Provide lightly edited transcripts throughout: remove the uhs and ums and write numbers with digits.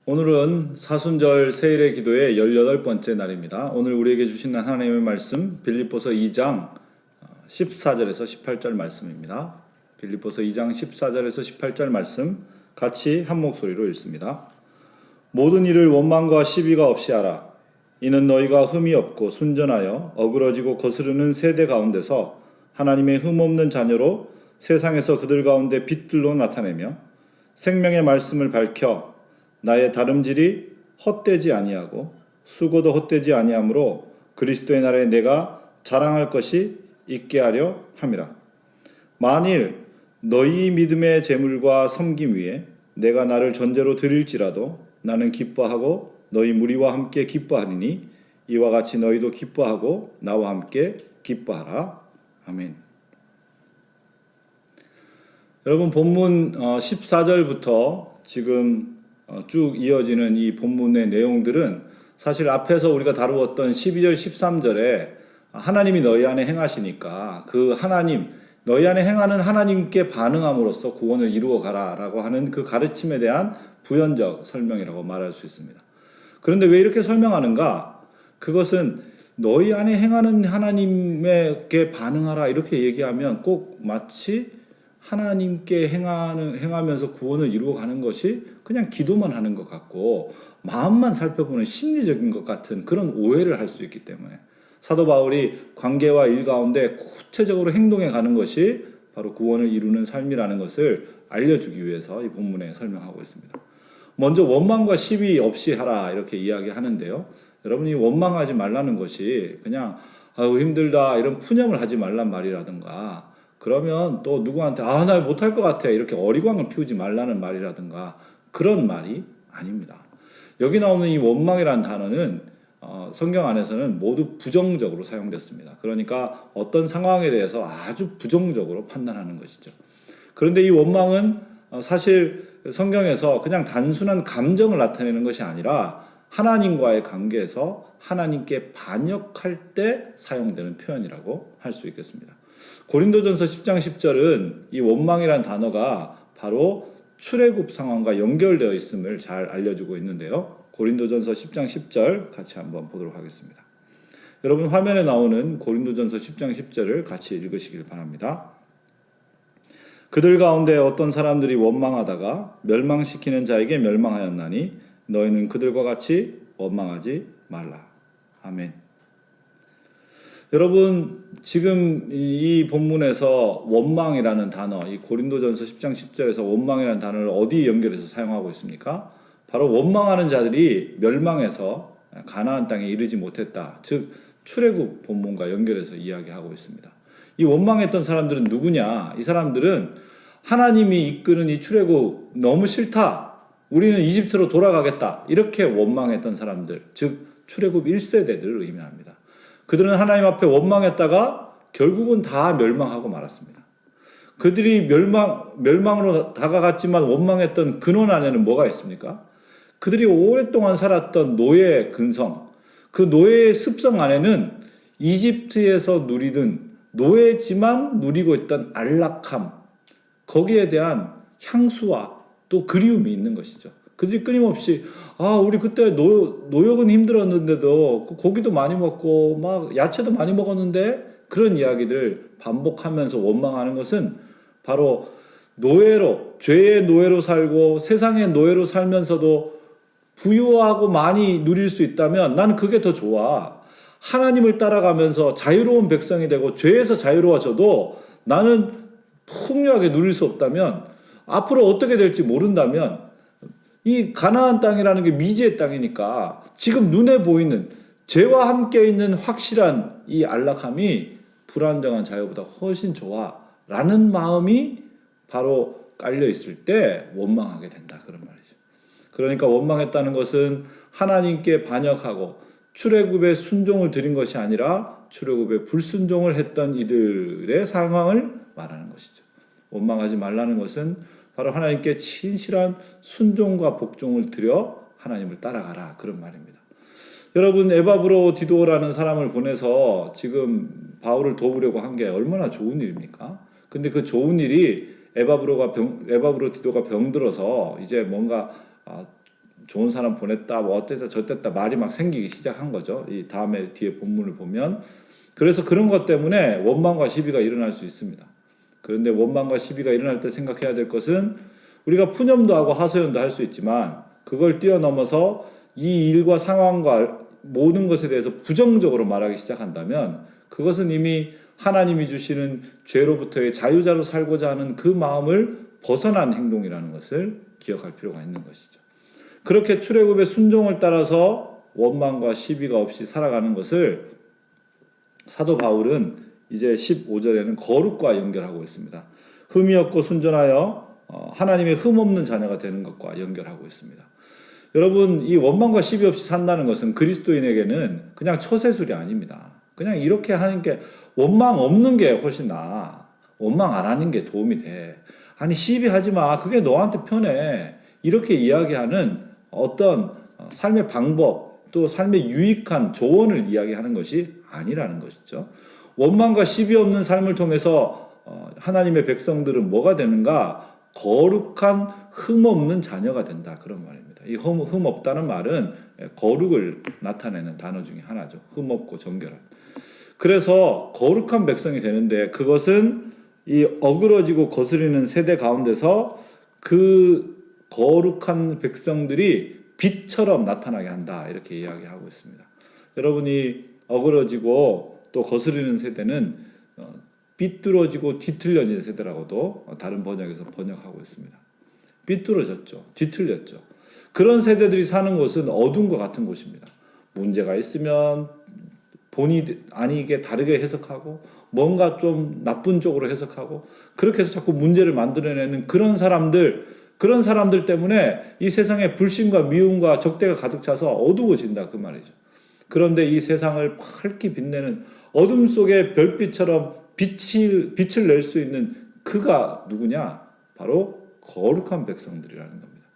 오늘은 사순절 세일의 기도의 18번째 날입니다. 오늘 우리에게 주신 하나님의 말씀 빌립보서 2장 14절에서 18절 말씀입니다. 빌립보서 2장 14절에서 18절 말씀 같이 한 목소리로 읽습니다. 모든 일을 원망과 시비가 없이 하라. 이는 너희가 흠이 없고 순전하여 어그러지고 거스르는 세대 가운데서 하나님의 흠없는 자녀로 세상에서 그들 가운데 빛들로 나타내며 생명의 말씀을 밝혀 나의 다름질이 헛되지 아니하고 수고도 헛되지 아니하므로 그리스도의 날에 내가 자랑할 것이 있게 하려 함이라. 만일 너희 믿음의 재물과 섬김 위에 내가 나를 전제로 드릴지라도 나는 기뻐하고 너희 무리와 함께 기뻐하리니 이와 같이 너희도 기뻐하고 나와 함께 기뻐하라. 아멘. 여러분, 본문 14절부터 지금 쭉 이어지는 이 본문의 내용들은 사실 앞에서 우리가 다루었던 12절 13절에 하나님이 너희 안에 행하시니까 그 하나님, 너희 안에 행하는 하나님께 반응함으로써 구원을 이루어 가라라고 하는 그 가르침에 대한 부연적 설명이라고 말할 수 있습니다. 그런데 왜 이렇게 설명하는가? 그것은 너희 안에 행하는 하나님께 반응하라 이렇게 얘기하면 꼭 마치 하나님께 행하면서 구원을 이루어 가는 것이 그냥 기도만 하는 것 같고 마음만 살펴보는 심리적인 것 같은 그런 오해를 할 수 있기 때문에 사도 바울이 관계와 일 가운데 구체적으로 행동해 가는 것이 바로 구원을 이루는 삶이라는 것을 알려주기 위해서 이 본문에 설명하고 있습니다. 먼저 원망과 시비 없이 하라 이렇게 이야기하는데요. 여러분이 원망하지 말라는 것이 그냥 아유 힘들다 이런 푸념을 하지 말란 말이라든가 그러면 또 누구한테 나 못할 것 같아 이렇게 어리광을 피우지 말라는 말이라든가 그런 말이 아닙니다. 여기 나오는 이 원망이라는 단어는 성경 안에서는 모두 부정적으로 사용됐습니다. 그러니까 어떤 상황에 대해서 아주 부정적으로 판단하는 것이죠. 그런데 이 원망은 사실 성경에서 그냥 단순한 감정을 나타내는 것이 아니라 하나님과의 관계에서 하나님께 반역할 때 사용되는 표현이라고 할 수 있겠습니다. 고린도전서 10장 10절은 이 원망이라는 단어가 바로 출애굽 상황과 연결되어 있음을 잘 알려주고 있는데요. 고린도전서 10장 10절 같이 한번 보도록 하겠습니다. 여러분 화면에 나오는 고린도전서 10장 10절을 같이 읽으시길 바랍니다. 그들 가운데 어떤 사람들이 원망하다가 멸망시키는 자에게 멸망하였나니 너희는 그들과 같이 원망하지 말라. 아멘. 여러분 지금 이 본문에서 원망이라는 단어, 이 고린도전서 10장 10절에서 원망이라는 단어를 어디 연결해서 사용하고 있습니까? 바로 원망하는 자들이 멸망해서 가나안 땅에 이르지 못했다. 즉 출애굽 본문과 연결해서 이야기하고 있습니다. 이 원망했던 사람들은 누구냐? 이 사람들은 하나님이 이끄는 이 출애굽 너무 싫다. 우리는 이집트로 돌아가겠다. 이렇게 원망했던 사람들, 즉 출애굽 1세대들을 의미합니다. 그들은 하나님 앞에 원망했다가 결국은 다 멸망하고 말았습니다. 그들이 멸망으로 다가갔지만 원망했던 근원 안에는 뭐가 있습니까? 그들이 오랫동안 살았던 노예 근성, 그 노예의 습성 안에는 이집트에서 누리던 노예지만 누리고 있던 안락함, 거기에 대한 향수와 또 그리움이 있는 것이죠. 그들이 끊임없이 우리 그때 노역은 힘들었는데도 고기도 많이 먹고 막 야채도 많이 먹었는데 그런 이야기들을 반복하면서 원망하는 것은 바로 노예로 죄의 노예로 살고 세상의 노예로 살면서도 부유하고 많이 누릴 수 있다면 난 그게 더 좋아. 하나님을 따라가면서 자유로운 백성이 되고 죄에서 자유로워져도 나는 풍요하게 누릴 수 없다면 앞으로 어떻게 될지 모른다면 이 가나안 땅이라는 게 미지의 땅이니까 지금 눈에 보이는 죄와 함께 있는 확실한 이 안락함이 불안정한 자유보다 훨씬 좋아 라는 마음이 바로 깔려 있을 때 원망하게 된다 그런 말이죠. 그러니까 원망했다는 것은 하나님께 반역하고 출애굽에 순종을 드린 것이 아니라 출애굽에 불순종을 했던 이들의 상황을 말하는 것이죠. 원망하지 말라는 것은 바로 하나님께 진실한 순종과 복종을 드려 하나님을 따라가라 그런 말입니다. 여러분 에바브로 디도라는 사람을 보내서 지금 바울을 도우려고 한 게 얼마나 좋은 일입니까? 근데 그 좋은 일이 에바브로 디도가 병들어서 이제 뭔가 좋은 사람 보냈다, 뭐 어땠다 저땠다 말이 막 생기기 시작한 거죠. 이 다음에 뒤에 본문을 보면. 그래서 그런 것 때문에 원망과 시비가 일어날 수 있습니다. 그런데 원망과 시비가 일어날 때 생각해야 될 것은 우리가 푸념도 하고 하소연도 할 수 있지만 그걸 뛰어넘어서 이 일과 상황과 모든 것에 대해서 부정적으로 말하기 시작한다면 그것은 이미 하나님이 주시는 죄로부터의 자유자로 살고자 하는 그 마음을 벗어난 행동이라는 것을 기억할 필요가 있는 것이죠. 그렇게 출애굽의 순종을 따라서 원망과 시비가 없이 살아가는 것을 사도 바울은 이제 15절에는 거룩과 연결하고 있습니다. 흠이 없고 순전하여 하나님의 흠 없는 자녀가 되는 것과 연결하고 있습니다. 여러분, 이 원망과 시비 없이 산다는 것은 그리스도인에게는 그냥 처세술이 아닙니다. 그냥 이렇게 하는 게 원망 없는 게 훨씬 나아. 원망 안 하는 게 도움이 돼. 아니 시비하지 마. 그게 너한테 편해. 이렇게 이야기하는 어떤 삶의 방법 또 삶의 유익한 조언을 이야기하는 것이 아니라는 것이죠. 원망과 시비 없는 삶을 통해서 하나님의 백성들은 뭐가 되는가? 거룩한 흠 없는 자녀가 된다. 그런 말입니다. 이 흠 없다는 말은 거룩을 나타내는 단어 중에 하나죠. 흠 없고 정결한. 그래서 거룩한 백성이 되는데 그것은 이 어그러지고 거스리는 세대 가운데서 그 거룩한 백성들이 빛처럼 나타나게 한다. 이렇게 이야기하고 있습니다. 여러분이 어그러지고 또 거스리는 세대는 삐뚤어지고 뒤틀려진 세대라고도 다른 번역에서 번역하고 있습니다. 삐뚤어졌죠. 뒤틀렸죠. 그런 세대들이 사는 곳은 어두운 것 같은 곳입니다. 문제가 있으면 본의 아니게 다르게 해석하고 뭔가 좀 나쁜 쪽으로 해석하고 그렇게 해서 자꾸 문제를 만들어내는 그런 사람들 때문에 이 세상에 불신과 미움과 적대가 가득 차서 어두워진다 그 말이죠. 그런데 이 세상을 밝게 빛내는 어둠 속의 별빛처럼 빛을 낼 수 있는 그가 누구냐? 바로 거룩한 백성들이라는 겁니다.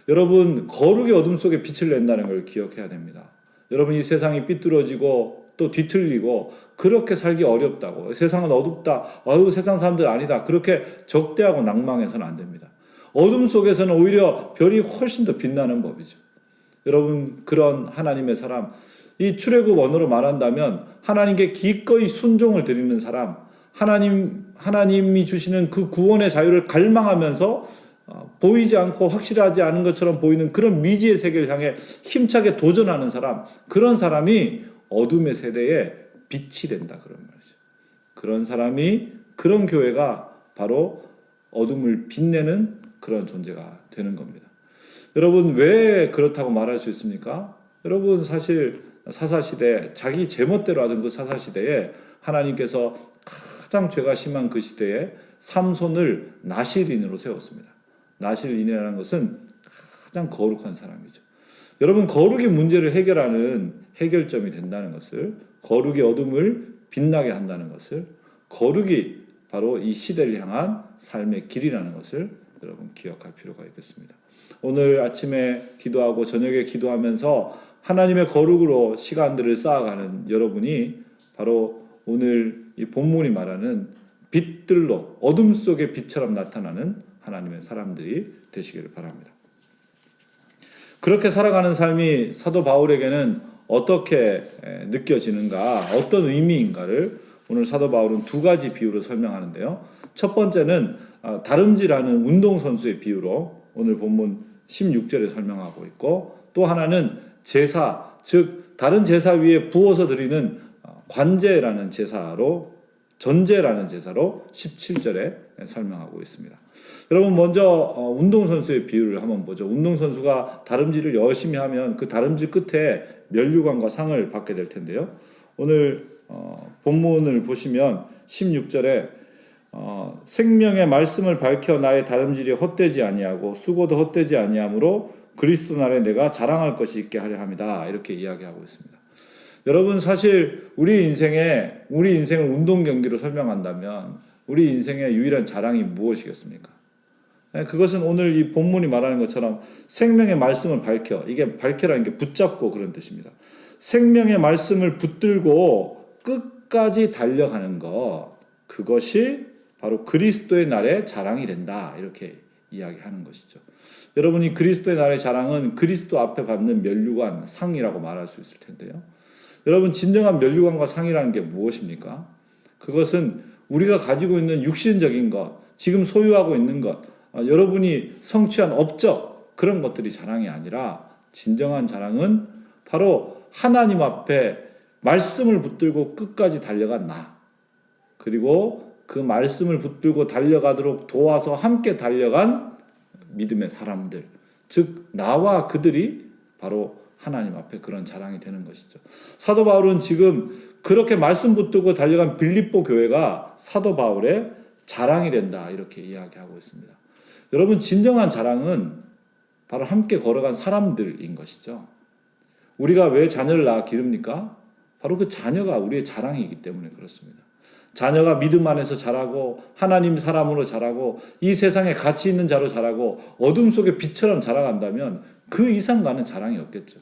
여러분, 거룩의 어둠 속에 빛을 낸다는 걸 기억해야 됩니다. 여러분, 이 세상이 삐뚤어지고 또 뒤틀리고 그렇게 살기 어렵다고 세상은 어둡다. 세상 사람들 아니다. 그렇게 적대하고 낭망해서는 안 됩니다. 어둠 속에서는 오히려 별이 훨씬 더 빛나는 법이죠. 여러분, 그런 하나님의 사람, 이 출애굽 언어로 말한다면 하나님께 기꺼이 순종을 드리는 사람, 하나님이 주시는 그 구원의 자유를 갈망하면서 보이지 않고 확실하지 않은 것처럼 보이는 그런 미지의 세계를 향해 힘차게 도전하는 사람, 그런 사람이 어둠의 세대에 빛이 된다 그런 말이죠. 그런 사람이, 그런 교회가 바로 어둠을 빛내는 그런 존재가 되는 겁니다. 여러분, 왜 그렇다고 말할 수 있습니까? 여러분, 사실 사사시대, 자기 제멋대로 하던 그 사사시대에 하나님께서 가장 죄가 심한 그 시대에 삼손을 나실인으로 세웠습니다. 나실인이라는 것은 가장 거룩한 사람이죠. 여러분, 거룩이 문제를 해결하는 해결점이 된다는 것을, 거룩의 어둠을 빛나게 한다는 것을, 거룩이 바로 이 시대를 향한 삶의 길이라는 것을 여러분 기억할 필요가 있겠습니다. 오늘 아침에 기도하고 저녁에 기도하면서 하나님의 거룩으로 시간들을 쌓아가는 여러분이 바로 오늘 이 본문이 말하는 빛들로 어둠 속의 빛처럼 나타나는 하나님의 사람들이 되시기를 바랍니다. 그렇게 살아가는 삶이 사도 바울에게는 어떻게 느껴지는가, 어떤 의미인가를 오늘 사도 바울은 두 가지 비유로 설명하는데요. 첫 번째는 다름질하는 운동선수의 비유로 오늘 본문 16절에 설명하고 있고, 또 하나는 제사, 즉 다른 제사 위에 부어서 드리는 관제라는 제사로, 전제라는 제사로 17절에 설명하고 있습니다. 여러분, 먼저 운동선수의 비유를 한번 보죠. 운동선수가 다름질을 열심히 하면 그 다름질 끝에 면류관과 상을 받게 될 텐데요. 오늘 본문을 보시면 16절에 생명의 말씀을 밝혀 나의 다름질이 헛되지 아니하고 수고도 헛되지 아니하므로 그리스도 날에 내가 자랑할 것이 있게 하려 함이다. 이렇게 이야기하고 있습니다. 여러분, 사실 우리 인생을 운동 경기로 설명한다면 우리 인생의 유일한 자랑이 무엇이겠습니까? 그것은 오늘 이 본문이 말하는 것처럼 생명의 말씀을 밝혀, 이게 밝혀라는 게 붙잡고 그런 뜻입니다. 생명의 말씀을 붙들고 끝까지 달려가는 것, 그것이 바로 그리스도의 날에 자랑이 된다. 이렇게 이야기하는 것이죠. 여러분이 그리스도의 날의 자랑은 그리스도 앞에 받는 면류관, 상이라고 말할 수 있을 텐데요. 여러분 진정한 면류관과 상이라는 게 무엇입니까? 그것은 우리가 가지고 있는 육신적인 것, 지금 소유하고 있는 것, 여러분이 성취한 업적, 그런 것들이 자랑이 아니라 진정한 자랑은 바로 하나님 앞에 말씀을 붙들고 끝까지 달려간 나, 그리고 그 말씀을 붙들고 달려가도록 도와서 함께 달려간 믿음의 사람들, 즉 나와 그들이 바로 하나님 앞에 그런 자랑이 되는 것이죠. 사도 바울은 지금 그렇게 말씀 붙들고 달려간 빌립보 교회가 사도 바울의 자랑이 된다, 이렇게 이야기하고 있습니다. 여러분 진정한 자랑은 바로 함께 걸어간 사람들인 것이죠. 우리가 왜 자녀를 낳아 기릅니까? 바로 그 자녀가 우리의 자랑이기 때문에 그렇습니다. 자녀가 믿음 안에서 자라고 하나님 사람으로 자라고 이 세상에 가치 있는 자로 자라고 어둠 속에 빛처럼 자라간다면 그 이상 가는 자랑이 없겠죠.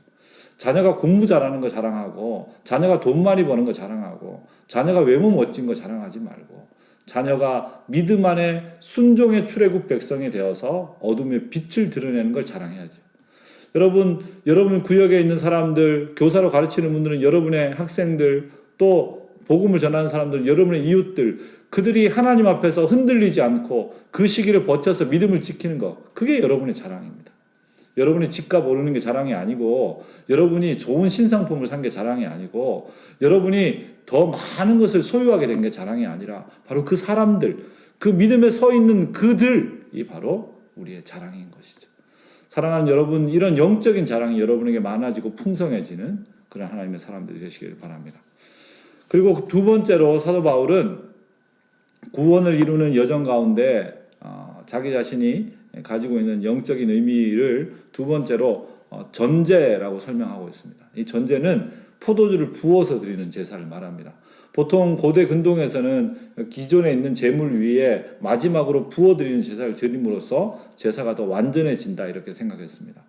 자녀가 공부 잘하는 거 자랑하고 자녀가 돈 많이 버는 거 자랑하고 자녀가 외모 멋진 거 자랑하지 말고 자녀가 믿음 안에 순종의 출애굽 백성이 되어서 어둠의 빛을 드러내는 걸 자랑해야죠. 여러분 구역에 있는 사람들, 교사로 가르치는 분들은 여러분의 학생들, 또 복음을 전하는 사람들, 여러분의 이웃들, 그들이 하나님 앞에서 흔들리지 않고 그 시기를 버텨서 믿음을 지키는 것, 그게 여러분의 자랑입니다. 여러분이 집값 오르는 게 자랑이 아니고, 여러분이 좋은 신상품을 산 게 자랑이 아니고, 여러분이 더 많은 것을 소유하게 된 게 자랑이 아니라 바로 그 사람들, 그 믿음에 서 있는 그들이 바로 우리의 자랑인 것이죠. 사랑하는 여러분, 이런 영적인 자랑이 여러분에게 많아지고 풍성해지는 그런 하나님의 사람들이 되시길 바랍니다. 그리고 두 번째로 사도 바울은 구원을 이루는 여정 가운데 자기 자신이 가지고 있는 영적인 의미를 두 번째로 전제라고 설명하고 있습니다. 이 전제는 포도주를 부어서 드리는 제사를 말합니다. 보통 고대 근동에서는 기존에 있는 제물 위에 마지막으로 부어드리는 제사를 드림으로써 제사가 더 완전해진다, 이렇게 생각했습니다.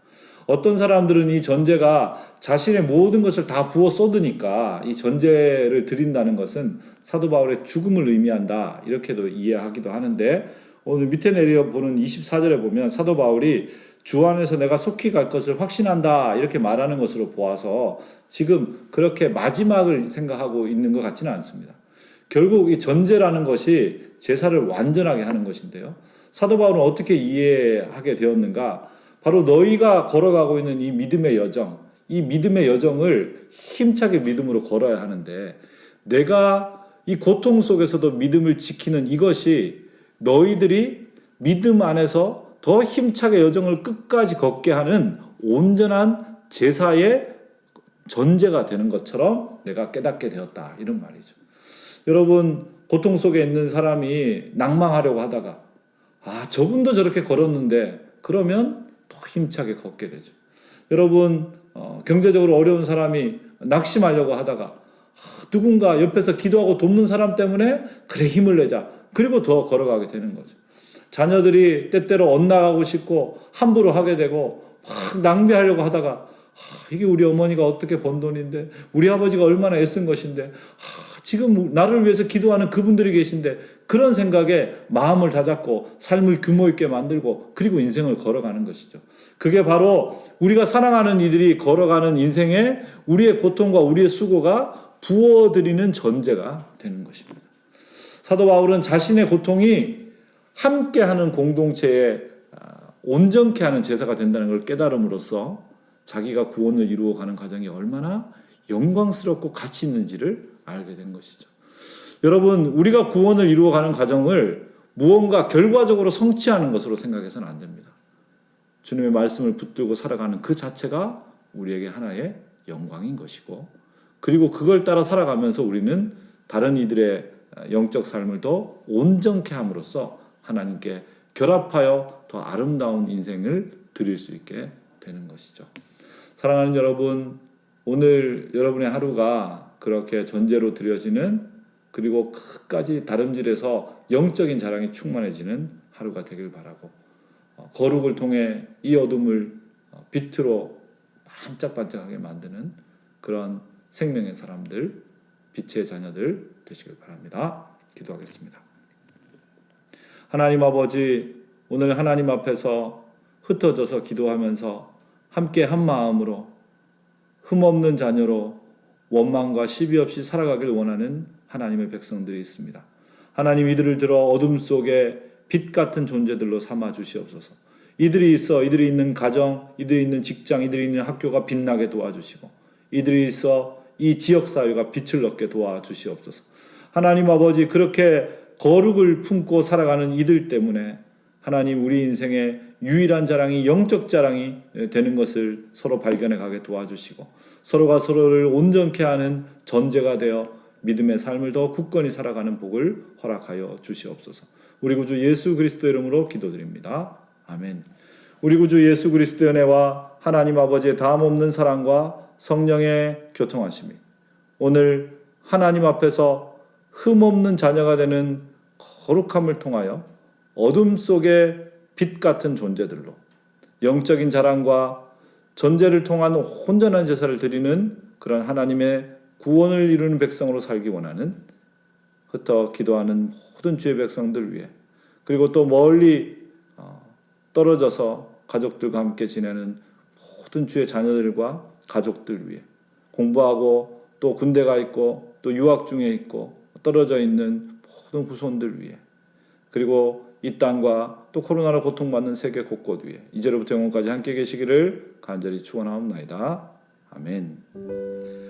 어떤 사람들은 이 전제가 자신의 모든 것을 다 부어 쏟으니까 이 전제를 드린다는 것은 사도 바울의 죽음을 의미한다, 이렇게도 이해하기도 하는데, 오늘 밑에 내려보는 24절에 보면 사도 바울이 주 안에서 내가 속히 갈 것을 확신한다, 이렇게 말하는 것으로 보아서 지금 그렇게 마지막을 생각하고 있는 것 같지는 않습니다. 결국 이 전제라는 것이 제사를 완전하게 하는 것인데요. 사도 바울은 어떻게 이해하게 되었는가? 바로 너희가 걸어가고 있는 이 믿음의 여정, 이 믿음의 여정을 힘차게 믿음으로 걸어야 하는데, 내가 이 고통 속에서도 믿음을 지키는 이것이 너희들이 믿음 안에서 더 힘차게 여정을 끝까지 걷게 하는 온전한 제사의 전제가 되는 것처럼 내가 깨닫게 되었다, 이런 말이죠. 여러분, 고통 속에 있는 사람이 낭망하려고 하다가 저분도 저렇게 걸었는데, 그러면 더 힘차게 걷게 되죠. 여러분, 경제적으로 어려운 사람이 낙심하려고 하다가 누군가 옆에서 기도하고 돕는 사람 때문에 그래 힘을 내자, 그리고 더 걸어가게 되는 거죠. 자녀들이 때때로 엇나가고 싶고 함부로 하게 되고 막 낭비하려고 하다가 이게 우리 어머니가 어떻게 번 돈인데, 우리 아버지가 얼마나 애쓴 것인데, 지금 나를 위해서 기도하는 그분들이 계신데, 그런 생각에 마음을 다잡고 삶을 규모 있게 만들고 그리고 인생을 걸어가는 것이죠. 그게 바로 우리가 사랑하는 이들이 걸어가는 인생에 우리의 고통과 우리의 수고가 부어드리는 전제가 되는 것입니다. 사도 바울은 자신의 고통이 함께하는 공동체에 온전케 하는 제사가 된다는 걸 깨달음으로써 자기가 구원을 이루어가는 과정이 얼마나 영광스럽고 가치 있는지를 알게 된 것이죠. 여러분, 우리가 구원을 이루어가는 과정을 무언가 결과적으로 성취하는 것으로 생각해서는 안 됩니다. 주님의 말씀을 붙들고 살아가는 그 자체가 우리에게 하나의 영광인 것이고, 그리고 그걸 따라 살아가면서 우리는 다른 이들의 영적 삶을 더 온전케 함으로써 하나님께 결합하여 더 아름다운 인생을 드릴 수 있게 되는 것이죠. 사랑하는 여러분, 오늘 여러분의 하루가 그렇게 전제로 드려지는, 그리고 끝까지 다름질해서 영적인 자랑이 충만해지는 하루가 되길 바라고, 거룩을 통해 이 어둠을 빛으로 반짝반짝하게 만드는 그런 생명의 사람들, 빛의 자녀들 되시길 바랍니다. 기도하겠습니다. 하나님 아버지, 오늘 하나님 앞에서 흩어져서 기도하면서 함께 한 마음으로 흠없는 자녀로 원망과 시비 없이 살아가길 원하는 하나님의 백성들이 있습니다. 하나님 이들을 들어 어둠 속에 빛 같은 존재들로 삼아 주시옵소서. 이들이 있는 가정, 이들이 있는 직장, 이들이 있는 학교가 빛나게 도와주시고, 이들이 있어 이 지역사회가 빛을 얻게 도와주시옵소서. 하나님 아버지, 그렇게 거룩을 품고 살아가는 이들 때문에 하나님 우리 인생의 유일한 자랑이, 영적 자랑이 되는 것을 서로 발견해 가게 도와주시고, 서로가 서로를 온전케 하는 전제가 되어 믿음의 삶을 더 굳건히 살아가는 복을 허락하여 주시옵소서. 우리 구주 예수 그리스도 이름으로 기도드립니다. 아멘. 우리 구주 예수 그리스도의 은혜와 하나님 아버지의 다함없는 사랑과 성령의 교통하심이 오늘 하나님 앞에서 흠없는 자녀가 되는 거룩함을 통하여 어둠 속의 빛 같은 존재들로 영적인 자랑과 전제를 통한 온전한 제사를 드리는 그런 하나님의 구원을 이루는 백성으로 살기 원하는 흩어 기도하는 모든 주의 백성들 위해, 그리고 또 멀리 떨어져서 가족들과 함께 지내는 모든 주의 자녀들과 가족들 위해, 공부하고 또 군대가 있고 또 유학 중에 있고 떨어져 있는 모든 후손들 위해, 그리고 이 땅과 또 코로나로 고통받는 세계 곳곳 위에 이제로부터 영원까지 함께 계시기를 간절히 축원하옵나이다. 아멘.